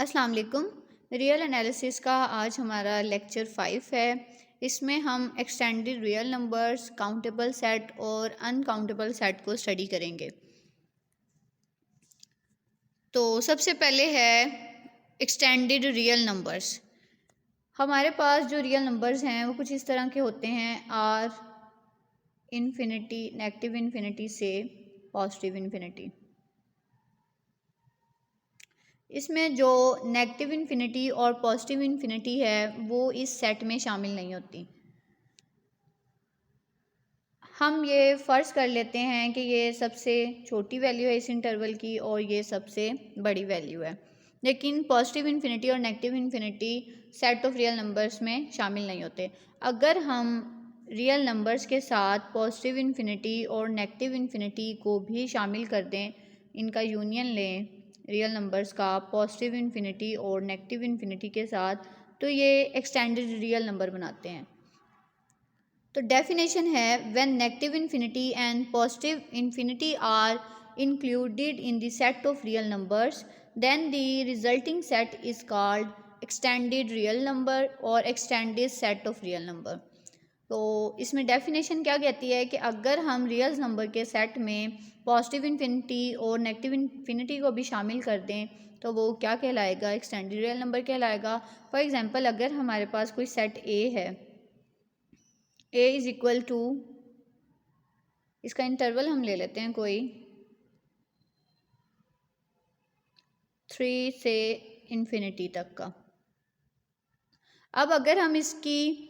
अस्सलाम वालेकुम। Real analysis का आज हमारा लेक्चर 5 है। इसमें हम extended real numbers, countable set और अनकाउंटेबल सेट को स्टडी करेंगे। तो सबसे पहले है एक्सटेंडेड रियल नंबर्स। हमारे पास जो रियल नंबर्स हैं वो कुछ इस तरह के होते हैं। आर इन्फिनिटी, नेगेटिव इन्फिनिटी से पॉजिटिव इन्फिनिटी। इसमें जो नेगेटिव इन्फिनिटी और पॉजिटिव इन्फिनिटी है वो इस सेट में शामिल नहीं होती। हम ये फ़र्ज़ कर लेते हैं कि ये सबसे छोटी वैल्यू है इस इंटरवल की और ये सबसे बड़ी वैल्यू है, लेकिन पॉजिटिव इन्फिनिटी और negative infinity set of real numbers में शामिल नहीं होते। अगर हम रियल नंबर्स के साथ पॉजिटिव इन्फिनिटी और नेगेटिव इन्फिनिटी को भी शामिल कर दें, इनका यूनियन लें रियल नंबर्स का पॉजिटिव इन्फिनिटी और नेगेटिव इन्फिनिटी के साथ, तो ये एक्सटेंडेड रियल नंबर बनाते हैं। तो डेफिनेशन है when negative infinity and positive infinity are included in the set of real numbers, then the resulting set is called extended real number और extended set of real number. तो इसमें definition क्या कहती है कि अगर हम रियल नंबर के सेट में पॉजिटिव इन्फिनिटी और नेगेटिव इन्फिनिटी को भी शामिल कर दें तो वो क्या कहलाएगा, एक्सटेंडेड रियल नंबर कहलाएगा। फॉर एग्जांपल, अगर हमारे पास कोई सेट ए है, ए इज़ इक्वल टू, इसका इंटरवल हम ले लेते हैं कोई 3 से इन्फिनिटी तक का। अब अगर हम इसकी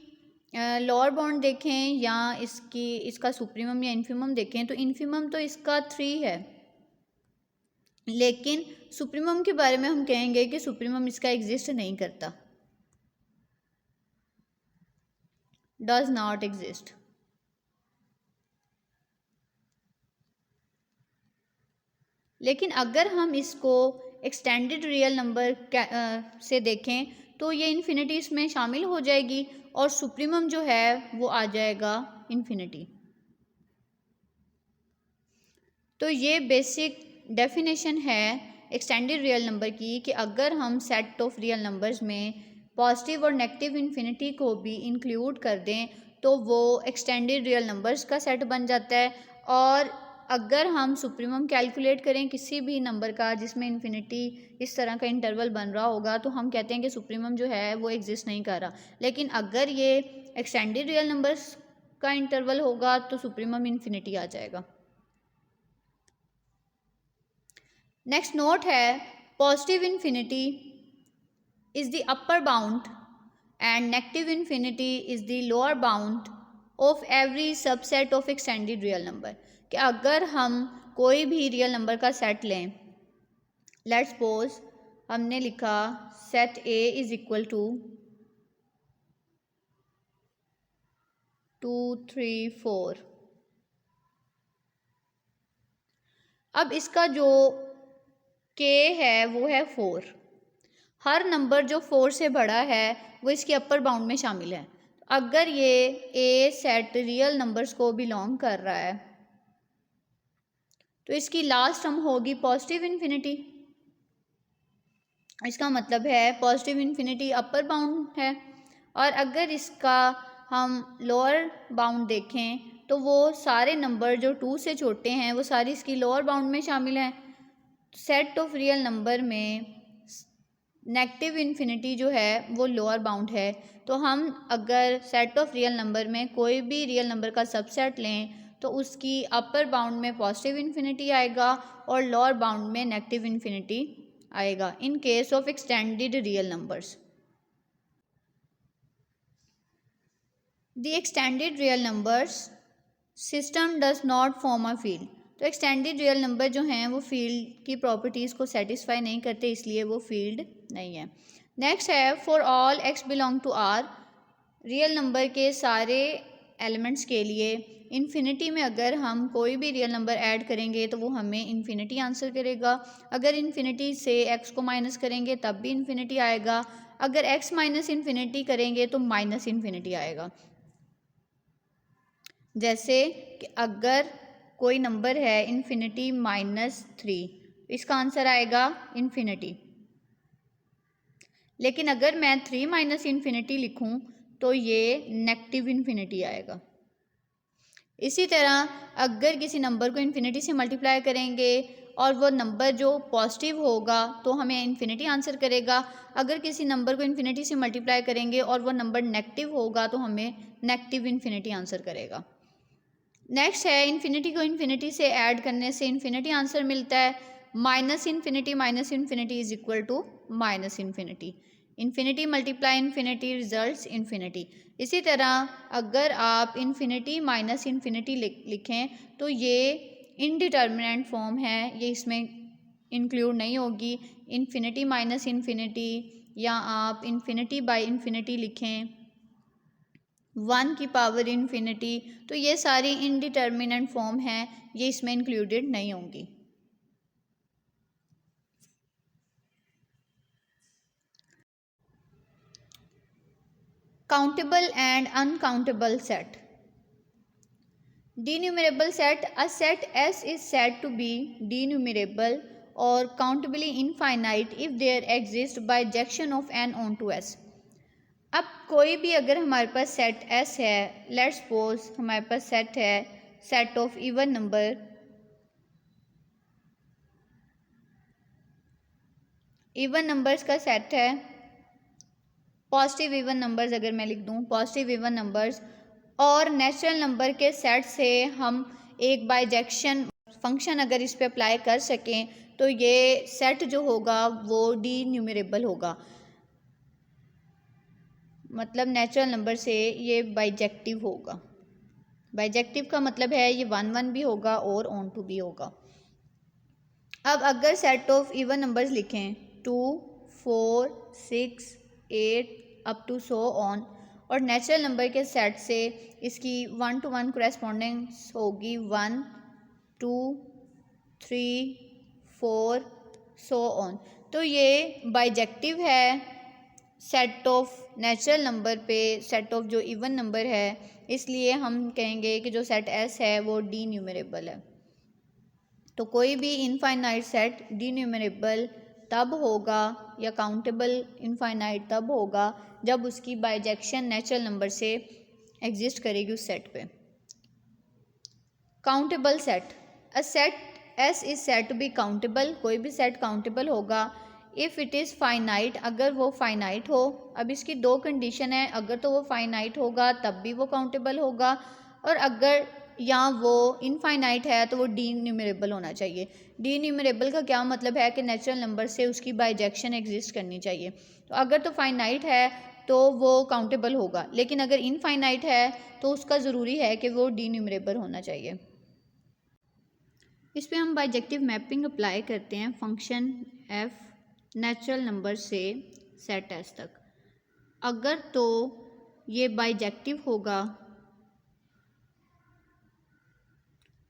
लोअर बाउंड देखें या इसका सुप्रीमम या इन्फीमम देखें, तो इन्फीमम तो इसका 3 है, लेकिन सुप्रीमम के बारे में हम कहेंगे कि सुप्रीमम इसका एग्जिस्ट नहीं करता, डज नॉट एग्जिस्ट। लेकिन अगर हम इसको एक्सटेंडेड रियल नंबर से देखें तो ये इन्फिनिटी इसमें शामिल हो जाएगी और सुप्रीमम जो है वो आ जाएगा इन्फिनिटी। तो ये बेसिक डेफिनेशन है एक्सटेंडेड रियल नंबर की कि अगर हम सेट ऑफ रियल नंबर्स में पॉजिटिव और नेगेटिव इन्फिनिटी को भी इंक्लूड कर दें तो वो एक्सटेंडेड रियल नंबर्स का सेट बन जाता है। और अगर हम सुप्रीमम कैलकुलेट करें किसी भी नंबर का जिसमें इन्फिनिटी इस तरह का इंटरवल बन रहा होगा तो हम कहते हैं कि सुप्रीमम जो है वो एग्जिस्ट नहीं कर रहा। लेकिन अगर ये एक्सटेंडेड रियल नंबर्स का इंटरवल होगा तो सुप्रीमम इन्फिनिटी आ जाएगा। नेक्स्ट नोट है positive infinity is the upper bound and negative infinity is the lower bound of every subset of extended real number. कि अगर हम कोई भी रियल नंबर का सेट लें, लेट्स सपोज हमने लिखा set A is equal to 2 3 4। अब इसका जो के है वो है 4। हर नंबर जो 4 से बड़ा है वो इसके अपर बाउंड में शामिल है। अगर ये ए सेट रियल नंबर्स को बिलोंग कर रहा है तो इसकी लास्ट टर्म होगी पॉजिटिव इन्फिनिटी। इसका मतलब है पॉजिटिव इन्फिनिटी अपर बाउंड है। और अगर इसका हम लोअर बाउंड देखें तो वो सारे नंबर जो 2 से छोटे हैं वो सारी इसकी लोअर बाउंड में शामिल हैं। सेट ऑफ रियल नंबर में नेगेटिव इन्फिनिटी जो है वो लोअर बाउंड है। तो हम अगर सेट ऑफ रियल नंबर में कोई भी रियल नंबर का सबसेट लें तो उसकी अपर बाउंड में पॉजिटिव इन्फिनिटी आएगा और लोअर बाउंड में नेगेटिव इन्फिनिटी आएगा in case of extended real numbers. The extended real numbers system does not form a field. तो एक्सटेंडेड रियल नंबर जो हैं वो फील्ड की प्रॉपर्टीज़ को सेटिस्फाई नहीं करते, इसलिए वो फील्ड नहीं है। नेक्स्ट है for all x belong to R. Real number के सारे एलिमेंट्स के लिए इन्फिनिटी में अगर हम कोई भी रियल नंबर ऐड करेंगे तो वो हमें इन्फिनिटी आंसर करेगा। अगर इन्फिनिटी से एक्स को माइनस करेंगे तब भी इन्फिनिटी आएगा। अगर एक्स माइनस इन्फिनिटी करेंगे तो माइनस इन्फिनिटी आएगा। जैसे कि अगर कोई नंबर है इन्फिनिटी -3, इसका आंसर आएगा इन्फिनिटी। लेकिन अगर मैं 3 माइनस इन्फिनिटी लिखूँ तो ये नेगेटिव इन्फिनिटी आएगा। इसी तरह अगर किसी नंबर को इन्फिनिटी से मल्टीप्लाई करेंगे और वो नंबर जो पॉजिटिव होगा तो हमें इन्फिनिटी आंसर करेगा। अगर किसी नंबर को इन्फिनिटी से मल्टीप्लाई करेंगे और वो नंबर नेगेटिव होगा तो हमें नेगेटिव इन्फिनिटी आंसर करेगा। नेक्स्ट है इन्फिनिटी को इन्फिनिटी से ऐड करने से इन्फिनिटी आंसर मिलता है। Minus infinity is equal to minus infinity. Infinity multiply infinity results infinity. इसी तरह अगर आप इन्फिनिटी माइनस इन्फिनिटी लिखें तो ये इनडिटर्मिनेंट फॉर्म है, ये इसमें इंक्लूड नहीं होगी। इन्फिनिटी माइनस इन्फिनिटी या आप इन्फिनिटी बाय इन्फिनिटी लिखें, 1 की पावर इन्फिनिटी, तो ये सारी इनडिटर्मिनेंट फॉर्म हैं, ये इसमें इंक्लूडेड नहीं होंगी। Countable and uncountable set. Denumerable set, a set S is said to be denumerable or countably infinite if there exists bijection of n onto S। अब कोई भी अगर हमारे पास सेट S है, लेट्स सपोज हमारे पास सेट है set of even number, even numbers का set है, पॉजिटिव इवन नंबर्स अगर मैं लिख दूँ पॉजिटिव इवन नंबर्स, और नेचुरल नंबर के सेट से हम एक बाइजेक्शन फंक्शन अगर इस पे अप्लाई कर सकें तो ये सेट जो होगा वो डीन्यूमरेबल होगा। मतलब नेचुरल नंबर से ये बाइजेक्टिव होगा। बाइजेक्टिव का मतलब है ये 1 1 भी होगा और ऑन टू भी होगा। अब अगर सेट ऑफ इवन नंबर्स लिखें 2 4 6 8 अप टू सो ऑन, और नेचुरल नंबर के सेट से इसकी 1 to 1 करेस्पॉन्डेंस होगी 1 2 3 4 सो ऑन, तो ये बाइजेक्टिव है सेट ऑफ नेचुरल नंबर पे सेट ऑफ जो इवन नंबर है, इसलिए हम कहेंगे कि जो सेट एस है वो डीन्यूमरेबल है। तो कोई भी इनफाइनाइट सेट डीन्यूमरेबल तब होगा या काउंटेबल इनफाइनाइट तब होगा जब उसकी बाइजेक्शन नेचुरल नंबर से एग्जिस्ट करेगी उस सेट पे। Countable set, a set S is set to be countable, कोई भी सेट काउंटेबल होगा इफ़ इट इज़ फाइनाइट, अगर वो फाइनाइट हो। अब इसकी 2 कंडीशन है, अगर तो वो फाइनाइट होगा तब भी वो काउंटेबल होगा, और अगर या वो इनफाइनाइट है तो वो डीन्यूमरेबल होना चाहिए। डीन्यूमरेबल का क्या मतलब है कि नेचुरल नंबर से उसकी बाइजेक्शन एग्जिस्ट करनी चाहिए। तो अगर तो फाइनाइट है तो वो काउंटेबल होगा, लेकिन अगर इनफाइनाइट है तो उसका ज़रूरी है कि वो डीन्यूमरेबल होना चाहिए। इस पर हम बाइजेक्टिव मैपिंग अप्लाई करते हैं फंक्शन एफ नेचुरल नंबर से सेट एस तक। अगर तो ये बाइजेक्टिव होगा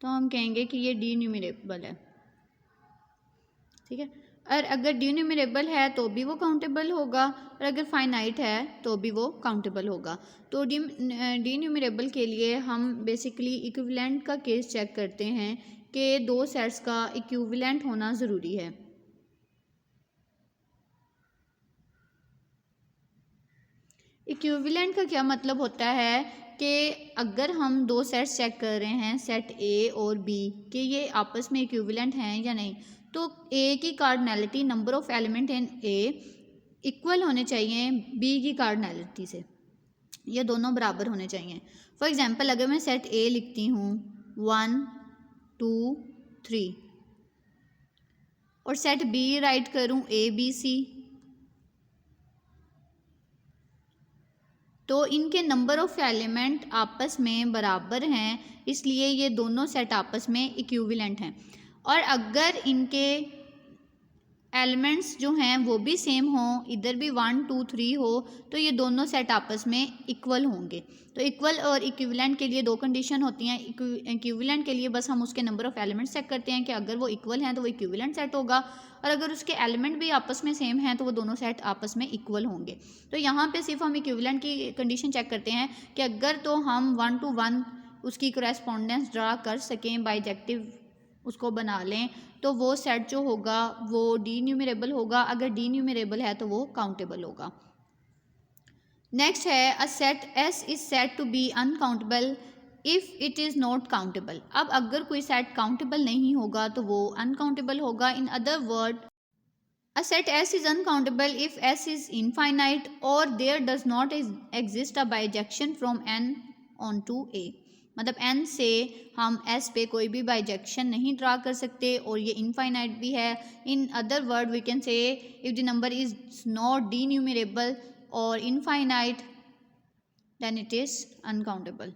तो हम कहेंगे कि ये डीन्यूमरेबल है, ठीक है। और अगर डीन्यूमरेबल है तो भी वो काउंटेबल होगा, और अगर फाइनाइट है तो भी वो काउंटेबल होगा। तो डीन्यूमरेबल के लिए हम बेसिकली इक्विवेलेंट का केस चेक करते हैं कि 2 सेट्स का इक्विवेलेंट होना ज़रूरी है। इक्विवेलेंट का क्या मतलब होता है कि अगर हम 2 सेट्स चेक कर रहे हैं सेट ए और बी कि ये आपस में इक्विवेलेंट हैं या नहीं, तो ए की cardinality number of element in A equal होने चाहिए बी की कार्डिनैलिटी से, ये दोनों बराबर होने चाहिए। फॉर एग्जांपल अगर मैं सेट ए लिखती हूँ 1 2 3 और सेट बी राइट करूँ ए बी सी, तो इनके नंबर ऑफ़ एलिमेंट आपस में बराबर हैं, इसलिए ये दोनों सेट आपस में इक्विवेलेंट हैं। और अगर इनके एलिमेंट्स जो हैं वो भी सेम हों, इधर भी 1 2 3 हो, तो ये दोनों सेट आपस में इक्वल होंगे। तो इक्वल और इक्विवेलेंट के लिए 2 कंडीशन होती हैं। इक्विवेलेंट के लिए बस हम उसके नंबर ऑफ़ एलिमेंट्स चेक करते हैं कि अगर वो इक्वल हैं तो वो इक्विवेलेंट सेट होगा, और अगर उसके एलिमेंट भी आपस में सेम हैं तो वो दोनों सेट आपस में इक्वल होंगे। तो यहाँ पे सिर्फ हम इक्विवेलेंट की कंडीशन चेक करते हैं कि अगर तो हम 1 to 1 उसकी करेस्पॉन्डेंस ड्रा कर सकें बाइजेक्टिव उसको बना लें तो वो सेट जो होगा वो डी न्यूमरेबल होगा। अगर डी न्यूमरेबल है तो वो काउंटेबल होगा। नेक्स्ट है a set S is set to be uncountable if it is not countable. अब अगर कोई सेट काउंटेबल नहीं होगा तो वो अनकाउंटेबल होगा। इन other word a set S is uncountable if S is infinite or there does not exist a bijection from N onto A। मतलब N से हम S पे कोई भी बाइजेक्शन नहीं ड्रा कर सकते और ये इनफाइनाइट भी है। In other word we can say if the number is not denumerable और infinite then it is uncountable.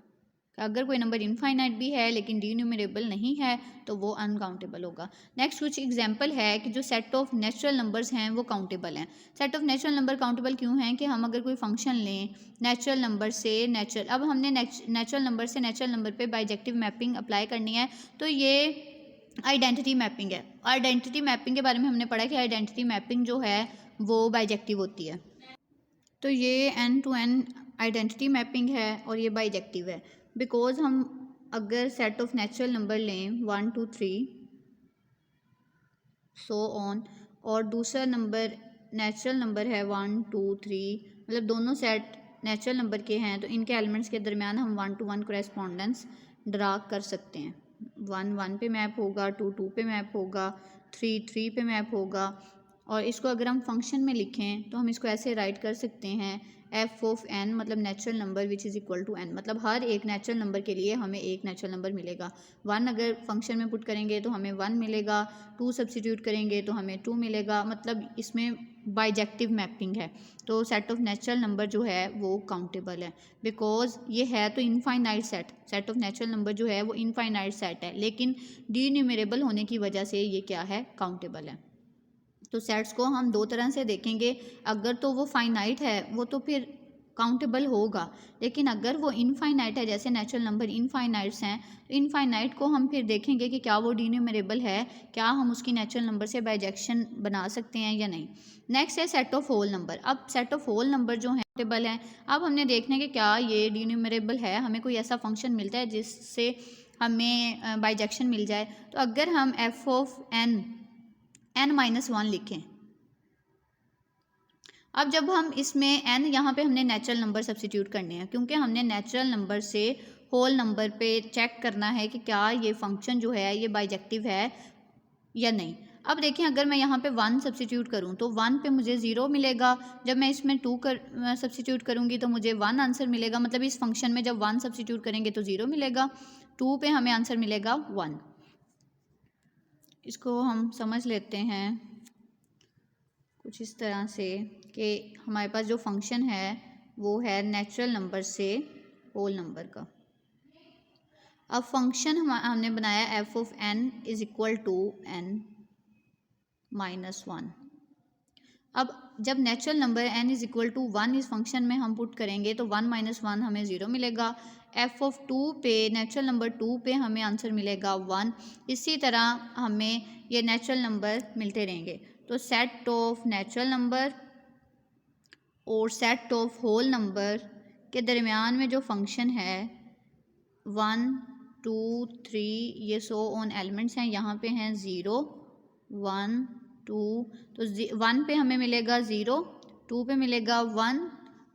अगर कोई नंबर इनफाइनाइट भी है लेकिन डी न्यूमरेबल नहीं है तो वो अनकाउंटेबल होगा। नेक्स्ट कुछ एग्जांपल है कि जो सेट ऑफ नेचुरल नंबर्स हैं वो काउंटेबल हैं। Set of natural number countable क्यों हैं कि हम अगर कोई फंक्शन लें नेचुरल नंबर से नेचुरल, अब हमने नेचुरल नंबर से नेचुरल नंबर पे बाइजेक्टिव मैपिंग अप्लाई करनी है तो ये आइडेंटिटी मैपिंग है। आइडेंटिटी मैपिंग के बारे में हमने पढ़ा कि आइडेंटिटी मैपिंग जो है वो बाइजेक्टिव होती है। तो ये N to N identity mapping है और ये बाइजेक्टिव है। बिकॉज हम अगर सेट ऑफ नेचुरल नंबर लें 1 2 3 सो ऑन और दूसरा नंबर नेचुरल नंबर है 1 2 3, मतलब दोनों सेट नेचुरल नंबर के हैं तो इनके एलिमेंट्स के दरमियान हम 1 to 1 करेस्पॉन्डेंस ड्रा कर सकते हैं। 1 1 पे मैप होगा, 2 2 पे मैप होगा, 3 3 पे मैप होगा। और इसको अगर हम फंक्शन में लिखें तो हम इसको ऐसे राइट कर सकते हैं एफ ऑफ एन मतलब natural number which is equal to N, मतलब हर एक नेचुरल नंबर के लिए हमें एक नेचुरल नंबर मिलेगा। 1 अगर फंक्शन में पुट करेंगे तो हमें 1 मिलेगा, 2 सब्सिट्यूट करेंगे तो हमें 2 मिलेगा, मतलब इसमें बाइजेक्टिव मैपिंग है। तो सेट ऑफ नेचुरल नंबर जो है वो काउंटेबल है बिकॉज ये है तो infinite set of natural number जो है वो इनफाइनाइट सेट है, लेकिन डी न्यूमरेबल होने की वजह से ये क्या है, काउंटेबल है। तो सेट्स को हम दो तरह से देखेंगे। अगर तो वो फाइनाइट है वो तो फिर काउंटेबल होगा, लेकिन अगर वो इनफाइनाइट है जैसे नेचुरल नंबर इनफाइनाइट्स हैं तो इनफाइनाइट को हम फिर देखेंगे कि क्या वो डी है, क्या हम उसकी नेचुरल नंबर से बाइजेक्शन बना सकते हैं या नहीं। नेक्स्ट है सेट ऑफ होल नंबर। अब सेट ऑफ होल नंबर जो है काउंटेबल हैं। अब हमने देखना है कि क्या ये डी है, हमें कोई ऐसा फंक्शन मिलता है जिससे हमें बाइजेक्शन मिल जाए। तो अगर हम एफ ऑफ n-1 लिखें, अब जब हम इसमें n यहाँ पे हमने नेचुरल नंबर सब्सिट्यूट करने हैं क्योंकि हमने नेचुरल नंबर से होल नंबर पे चेक करना है कि क्या ये फंक्शन जो है ये बाइजेक्टिव है या नहीं। अब देखें अगर मैं यहाँ पे 1 सब्सिट्यूट करूँ तो 1 पे मुझे 0 मिलेगा, जब मैं इसमें 2 सब्सिट्यूट करूँगी तो मुझे 1 आंसर मिलेगा, मतलब इस फंक्शन में जब 1 सब्सिट्यूट करेंगे तो 0 मिलेगा, 2 पे हमें आंसर मिलेगा 1। इसको हम समझ लेते हैं कुछ इस तरह से कि हमारे पास जो फंक्शन है वो है नेचुरल नंबर से होल नंबर का। अब फंक्शन हमने बनाया f of n is equal to n-1। अब जब natural number n is equal to 1 इस फंक्शन में हम पुट करेंगे तो 1 - 1 हमें 0 मिलेगा। एफ ऑफ 2 पे नेचुरल नंबर 2 पे हमें आंसर मिलेगा 1। इसी तरह हमें ये नेचुरल नंबर मिलते रहेंगे। तो सेट ऑफ नेचुरल नंबर और सेट ऑफ होल नंबर के दरमियान में जो फंक्शन है 1 2 3 ये सो ऑन एलिमेंट्स हैं, यहाँ पे हैं 0 1 2, तो 1 पे हमें मिलेगा 0, 2 पे मिलेगा 1,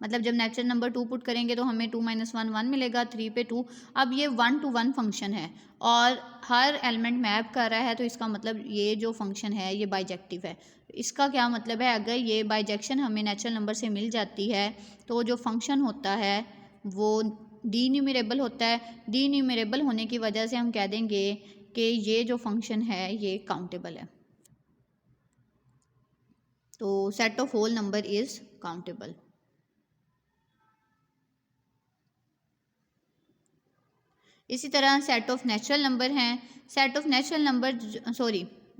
मतलब जब नेचुरल नंबर 2 पुट करेंगे तो हमें 2 - 1 1 मिलेगा, 3 पे 2। अब ये 1 to 1 फंक्शन है और हर एलिमेंट मैप कर रहा है तो इसका मतलब ये जो फंक्शन है ये बाइजेक्टिव है। इसका क्या मतलब है, अगर ये बाइजेक्शन हमें नेचुरल नंबर से मिल जाती है तो जो फंक्शन होता है वो डी न्यूमरेबल होता है। डी न्यूमरेबल होने की वजह से हम कह देंगे कि ये जो फंक्शन है ये काउंटेबल है। तो set of whole number is countable. इसी तरह सेट ऑफ नेचुरल नंबर हैं। Set of natural number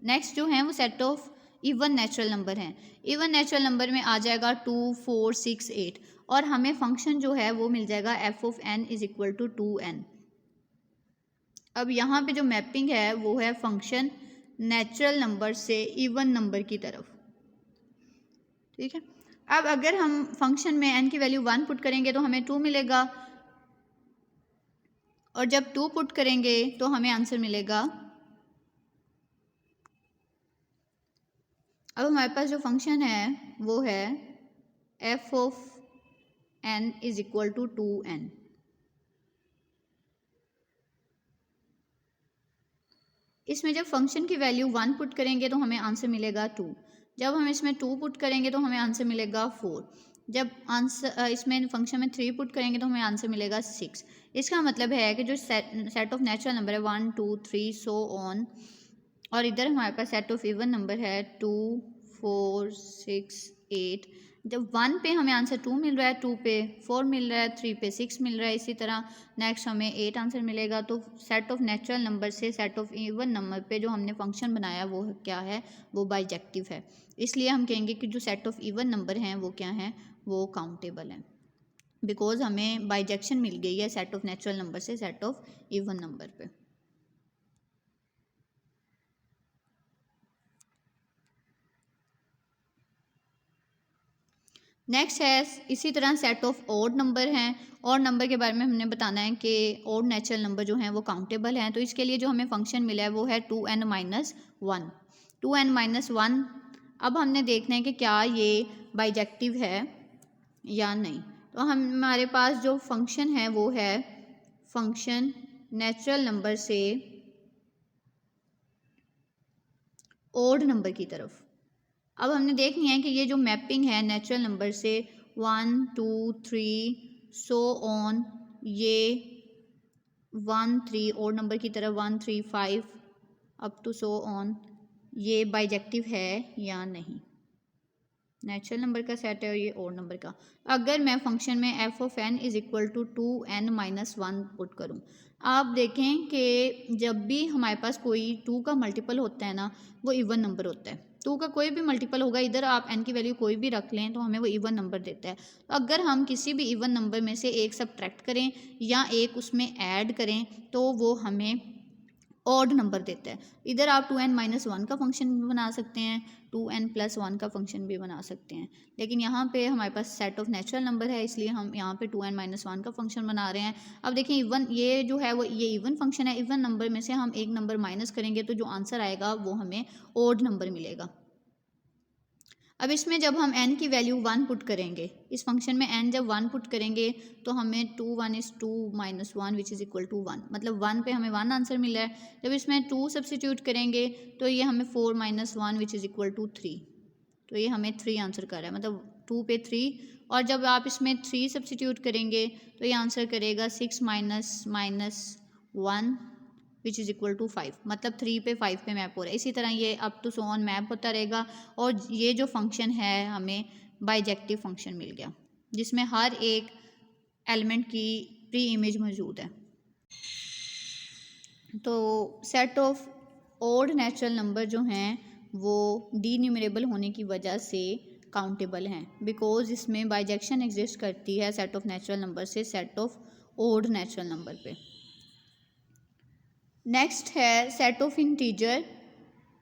next जो हैं वो set of even natural number हैं। इवन नेचुरल नंबर में आ जाएगा 2 4 6 8 और हमें फंक्शन जो है वो मिल जाएगा f of n is equal to 2n। अब यहाँ पे जो मैपिंग है वो है फंक्शन नेचुरल नंबर से इवन नंबर की तरफ, ठीक है। अब अगर हम फंक्शन में n की वैल्यू 1 पुट करेंगे तो हमें 2 मिलेगा और जब 2 पुट करेंगे तो हमें आंसर मिलेगा अब हमारे पास जो फंक्शन है वो है f of n is equal to 2n। इसमें जब फंक्शन की वैल्यू 1 पुट करेंगे तो हमें आंसर मिलेगा 2। जब हम इसमें 2 पुट करेंगे तो हमें आंसर मिलेगा 4। जब आंसर इसमें फंक्शन में 3 पुट करेंगे तो हमें आंसर मिलेगा 6। इसका मतलब है कि जो सेट ऑफ नेचुरल नंबर है 1 2 3 सो ऑन, और इधर हमारे पास सेट ऑफ इवन नंबर है 2 4 6 8। जब 1 पे हमें आंसर 2 मिल रहा है, 2 पे 4 मिल रहा है, 3 पे 6 मिल रहा है, इसी तरह नेक्स्ट हमें 8 आंसर मिलेगा। तो सेट ऑफ नेचुरल नंबर से सेट ऑफ इवन नंबर पे जो हमने फंक्शन बनाया वो क्या है, वो बाइजेक्टिव है। इसलिए हम कहेंगे कि जो सेट ऑफ इवन नंबर हैं वो क्या हैं, वो काउंटेबल हैं, बिकॉज हमें बाइजेक्शन मिल गई है सेट ऑफ नेचुरल नंबर से सेट ऑफ इवन नंबर पे। नेक्स्ट है इसी तरह सेट ऑफ ऑड नंबर हैं। और नंबर के बारे में हमने बताना है कि ऑड नेचुरल नंबर जो हैं वो काउंटेबल हैं। तो इसके लिए जो हमें फंक्शन मिला है वो है 2n-1। 2n-1 अब हमने देखना है कि क्या ये बाइजेक्टिव है या नहीं। तो हमारे पास जो फंक्शन है वो है फंक्शन नेचुरल नंबर से ऑड नंबर की तरफ। अब हमने देखनी है कि ये जो मैपिंग है नेचुरल नंबर से 1 2 3 सो ऑन, ये 1 3 ऑड नंबर की तरफ 1 3 5 अप टू सो ऑन, ये बाइजेक्टिव है या नहीं। नेचुरल नंबर का सेट है और ये ऑड नंबर का। अगर मैं फंक्शन में f of N is equal to 2n-1 put करूँ, आप देखें कि जब भी हमारे पास कोई 2 का मल्टीपल होता है ना, वो इवन नंबर होता है। 2 का कोई भी मल्टीपल होगा, इधर आप n की वैल्यू कोई भी रख लें तो हमें वो इवन नंबर देता है। तो अगर हम किसी भी इवन नंबर में से एक सब्ट्रैक्ट करें या एक उसमें ऐड करें तो वो हमें ऑड नंबर देता है। इधर आप 2n-1 का फंक्शन भी बना सकते हैं, 2n+1 का फंक्शन भी बना सकते हैं, लेकिन यहाँ पे हमारे पास सेट ऑफ नेचुरल नंबर है इसलिए हम यहाँ पे 2n-1 का फंक्शन बना रहे हैं। अब देखिए इवन ये जो है वो ये इवन फंक्शन है, इवन नंबर में से हम एक नंबर माइनस करेंगे तो जो आंसर आएगा वो हमें ऑड नंबर मिलेगा। अब इसमें जब हम n की वैल्यू 1 पुट करेंगे, इस फंक्शन में n जब 1 पुट करेंगे तो हमें 2 1 is 2 minus 1 which is equal to 1, मतलब 1 पे हमें 1 आंसर मिल रहा है। जब इसमें 2 सब्सिट्यूट करेंगे तो ये हमें 4 minus 1 which is equal to 3, तो ये हमें 3 आंसर कर रहा है, मतलब 2 पे 3। और जब आप इसमें 3 सब्सिट्यूट करेंगे तो ये आंसर करेगा 6 minus 1 which is equal to 5, मतलब 3 पे 5 पे मैप हो रहा है। इसी तरह ये up to so on map होता रहेगा। और ये जो फंक्शन है हमें बाइजेक्टिव फंक्शन मिल गया जिसमें हर एक एलिमेंट की प्री इमेज मौजूद है। तो set of odd natural number जो हैं वो डी न्यूमरेबल होने की वजह से काउंटेबल हैं, बिकॉज इसमें बाइजेक्शन एग्जिस्ट करती है सेट ऑफ नेचुरल नंबर से set of odd natural number पे। नेक्स्ट है set of integer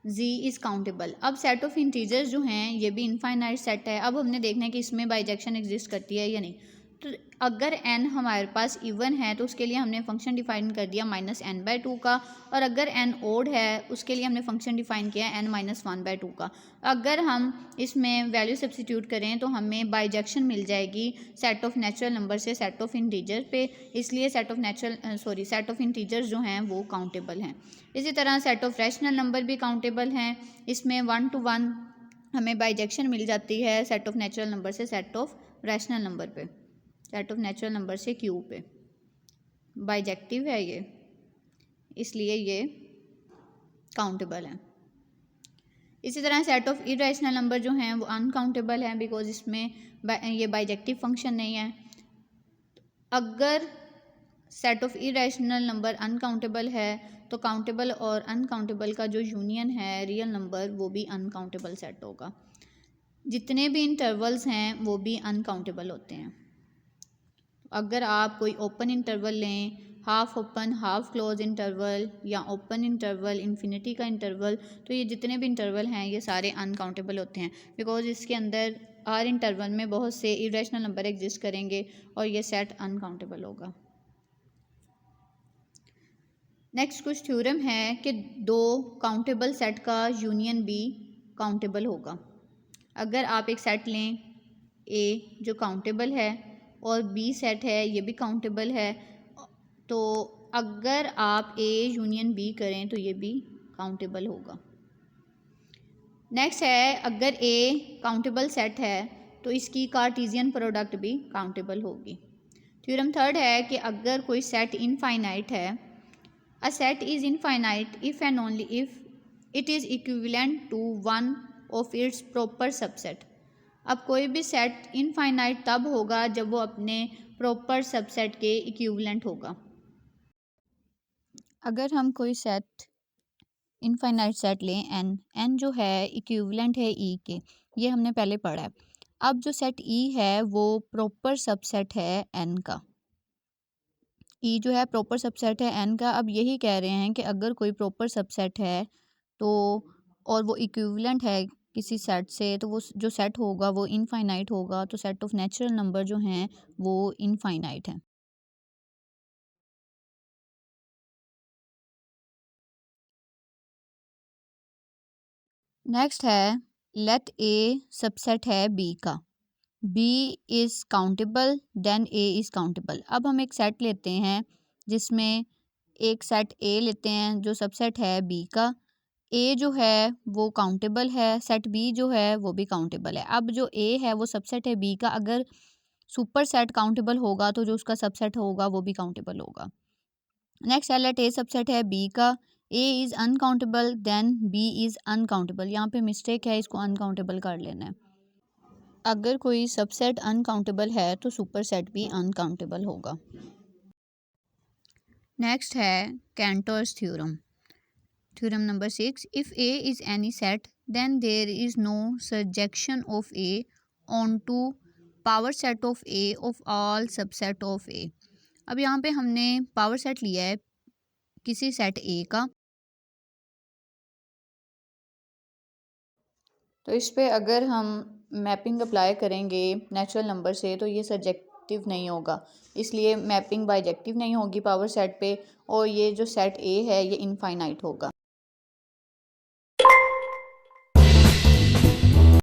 z is countable. अब सेट ऑफ इंटीजर्स जो हैं ये भी इनफाइनाइट सेट है। अब हमने देखना है कि इसमें बाइजेक्शन एग्जिस्ट करती है या नहीं। तो अगर n हमारे पास इवन है तो उसके लिए हमने फंक्शन डिफाइन कर दिया -n/2 का, और अगर n ओड है उसके लिए हमने फंक्शन डिफाइन किया n-1/2 का। अगर हम इसमें वैल्यू सब्सिट्यूट करें तो हमें बाइजेक्शन मिल जाएगी सेट ऑफ नेचुरल नंबर से सेट ऑफ इंटीजर पे, इसलिए सेट ऑफ इंटीजर्स जो हैं वो काउंटेबल हैं। इसी तरह सेट ऑफ रैशनल नंबर भी काउंटेबल हैं, इसमें 1 to 1 हमें बाइजेक्शन मिल जाती है सेट ऑफ नेचुरल नंबर से सेट ऑफ रैशनल नंबर पे, सेट ऑफ नेचुरल नंबर से क्यू पे। बाइजेक्टिव है ये, इसलिए ये काउंटेबल है। इसी तरह सेट ऑफ इरेशनल नंबर जो हैं वो अनकाउंटेबल हैं, बिकॉज इसमें ये बाइजेक्टिव फंक्शन नहीं है। अगर set of irrational number uncountable है तो काउंटेबल और अनकाउंटेबल का जो यूनियन है रियल नंबर वो भी अनकाउंटेबल सेट होगा। जितने भी इंटरवल्स हैं वो भी अनकाउंटेबल होते हैं। अगर आप कोई ओपन इंटरवल लें, half open half close interval या ओपन इंटरवल इन्फिनिटी का इंटरवल, तो ये जितने भी इंटरवल हैं ये सारे अनकाउंटेबल होते हैं, बिकॉज इसके अंदर हर इंटरवल में बहुत से इरेशनल नंबर एग्जिस्ट करेंगे और ये सेट अनकाउंटेबल होगा। नेक्स्ट कुछ थ्योरम है कि दो काउंटेबल सेट का यूनियन भी काउंटेबल होगा। अगर आप एक सेट लें ए जो काउंटेबल है और बी सेट है ये भी काउंटेबल है, तो अगर आप ए यूनियन बी करें तो ये भी काउंटेबल होगा। नेक्स्ट है, अगर ए काउंटेबल सेट है तो इसकी कार्टीजियन प्रोडक्ट भी काउंटेबल होगी। थ्योरम थर्ड है कि अगर कोई सेट इनफाइनाइट है, a set is infinite if and only if it is equivalent to one of its proper subset. अब कोई भी सेट इनफाइनाइट तब होगा जब वो अपने प्रॉपर सबसेट के इक्विवेलेंट होगा। अगर हम कोई सेट इनफाइनाइट सेट लें एन जो है इक्विवेलेंट है ई के, ये हमने पहले पढ़ा है। अब जो सेट ई है वो प्रॉपर सबसेट है एन का। ई जो है प्रॉपर सबसेट है एन का। अब यही कह रहे हैं कि अगर कोई प्रॉपर सबसेट है तो और वो इक्विवेलेंट है किसी सेट से, तो वो जो सेट होगा वो इनफाइनाइट होगा। तो सेट ऑफ नेचुरल नंबर जो हैं वो इनफाइनाइट हैं। नेक्स्ट है, लेट ए सबसेट है बी का, B is countable then A is countable. अब हम एक सेट लेते हैं जिसमें एक सेट ए लेते हैं जो सबसेट है बी का। ए जो है वो काउंटेबल है, सेट बी जो है वो भी काउंटेबल है। अब जो ए है वो सबसेट है बी का, अगर सुपर सेट काउंटेबल होगा तो जो उसका सबसेट होगा वो भी काउंटेबल होगा। नेक्स्ट है, लेट ए सबसेट है बी का, A is uncountable then B is uncountable. यहाँ पे मिस्टेक है, इसको अनकाउंटेबल कर लेना है। अगर कोई सबसेट अनकाउंटेबल है तो सुपर सेट भी अनकाउंटेबल होगा। नेक्स्ट है Cantor's theorem, theorem number 6, if A is any set then there is no surjection of A onto power set of A of all subset of A. अब यहाँ पे हमने power set लिया है किसी set ए का, तो इस पे अगर हम मैपिंग अप्लाई करेंगे नेचुरल नंबर से तो ये सर्जेक्टिव नहीं होगा, इसलिए मैपिंग बाइजेक्टिव नहीं होगी पावर सेट पे, और ये जो सेट ए है ये इनफाइनाइट होगा।